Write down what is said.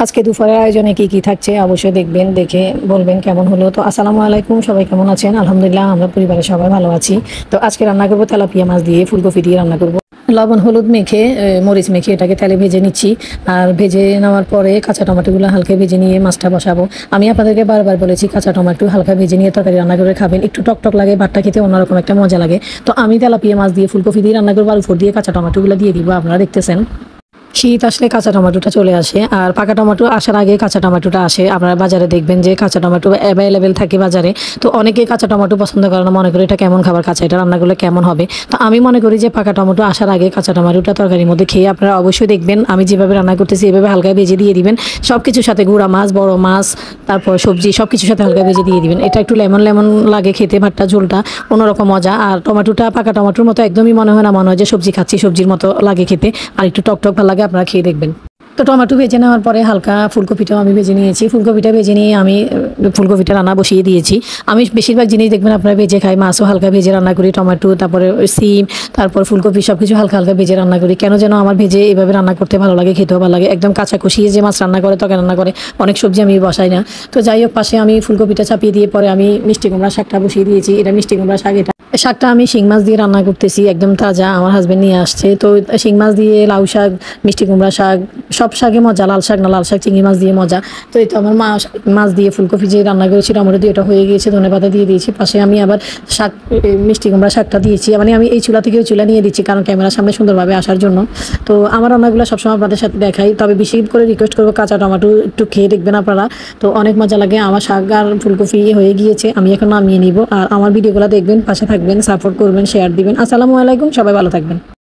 আজকে দুপুরের আয়োজনে কি থাকছে অবশ্যই দেখবেন, দেখে বলবেন কেমন হলো। তো আসসালামু আলাইকুম, সবাই কেমন আছেন? আলহামদুলিল্লাহ, আমরা পরিবারের সবাই ভালো আছি। তো আজকে রান্না করবো তেলাপিয়া মাছ দিয়ে, ফুলকপি দিয়ে রান্না করবো। লবণ হলুদ মেখে মরিচ মেখে এটাকে তেলে ভেজে নিচ্ছি। আর ভেজে নেওয়ার পরে কাঁচা টমেটোগুলো হালকা ভেজে নিয়ে মাছটা বসাবো। আমি আপনাদেরকে বারবার বলেছি কাঁচা টমেটো হালকা ভেজে নিয়ে তরকারি রান্না করে খাবেন, একটু টক লাগে, ভাতটা খেতে অন্যরকম একটা মজা লাগে। তো আমি তেলাপিয়া মাছ দিয়ে ফুলকপি দিয়ে রান্না করবো, আর উপর দিয়ে কাঁচা টমেটোগুলো দিয়ে দিব। আপনারা দেখতেছেন শীত আসলে কাঁচা টমেটোটা চলে আসে, আর পাকা টমেটো আসার আগে কাঁচা টমেটোটা আসে। আপনারা বাজারে দেখবেন যে কাঁচা টমেটো অ্যাভেলেবেল থাকে বাজারে। তো অনেকেই কাঁচা টমেটো পছন্দ করে না, মনে করি এটা কেমন খাবার, কাঁচা এটা রান্না করলে কেমন হবে। তো আমি মনে করি যে পাকা টমেটো আসার আগে কাঁচা টমেটোটা তরকারির মধ্যে খেয়ে আপনারা অবশ্যই দেখবেন আমি যেভাবে রান্না করতেছি এভাবে হালকা ভেজে দিয়ে দিবেন। সব কিছুর সাথে গুঁড়া মাছ, বড় মাছ, তারপর সবজি সব কিছুর সাথে হালকা ভেজে দিয়ে দিবেন। এটা একটু লেমন লেমন লাগে খেতে, ভাতটা ঝোলটা অন্যরকম মজা। আর টমেটোটা পাকা টমেটোর মতো একদমই মনে হয় না, মনে হয় যে সবজি খাচ্ছি, সবজির মতো লাগে খেতে। আর একটু টক ভালো লাগে, আপনারা খেয়ে দেখবেন। তো টমেটো ভেজে নেওয়ার পরে হালকা ফুলকপিটাও আমি ভেজে নিয়েছি। ফুলকপিটা ভেজে নিয়ে আমি ফুলকপিটা রান্না বসিয়ে দিয়েছি। আমি বেশিরভাগ জিনিস দেখবেন আপনারা ভেজে খাই, মাছও হালকা ভেজে রান্না করি, টমেটো তারপরে সিম তারপর ফুলকপি সব কিছু হালকা ভেজে রান্না করি। কেন যেন আমার ভেজে এভাবে রান্না করতে ভালো লাগে, খেতেও ভালো লাগে। একদম কাঁচা কষিয়ে যে মাছ রান্না করে তখন রান্না করে, অনেক সবজি আমি বসাই না। তো যাই হোক, পাশে আমি ফুলকপিটা চাপিয়ে দিয়ে পরে আমি মিষ্টি কুমড়া শাকটা বসিয়ে দিয়েছি। এটা মিষ্টি কুমড়া শাক, এটা শাকটা আমি শিং মাছ দিয়ে রান্না করতেছি, একদম তাজা, আমার হাজবেন্ড নিয়ে আসছে। তো শিং মাছ দিয়ে লাউ শাক, মিষ্টি কুমড়া শাক, সব শাকে মজা, লাল শাক না লাল শাক, চিংড়ি মাছ দিয়ে মজা। তো এই তো আমার মাছ দিয়ে ফুলকপি যে রান্না করেছি টমেটো দিয়ে ওটা হয়ে গিয়েছে, ধনেপাতা দিয়ে দিয়েছি। পাশে আমি আবার শাক, মিষ্টি কুমড়া শাকটা দিয়েছি। মানে আমি এই চুলা থেকে ওই চুলা নিয়ে দিচ্ছি কারণ ক্যামেরার সামনে সুন্দরভাবে আসার জন্য। তো আমার রান্নাগুলো সবসময় আপনাদের সাথে দেখাই, তবে বেশি করে রিকোয়েস্ট করবো কাঁচা টমেটো একটু খেয়ে দেখবেন আপনারা, তো অনেক মজা লাগে। আমার শাক আর ফুলকপি হয়ে গিয়েছে, আমি এখন নামিয়ে নিব। আর আমার ভিডিওগুলো দেখবেন, পাশে থাকবেন, সাপোর্ট করবেন, শেয়ার দিবেন। আসসালামু আলাইকুম, সবাই ভালো থাকবেন।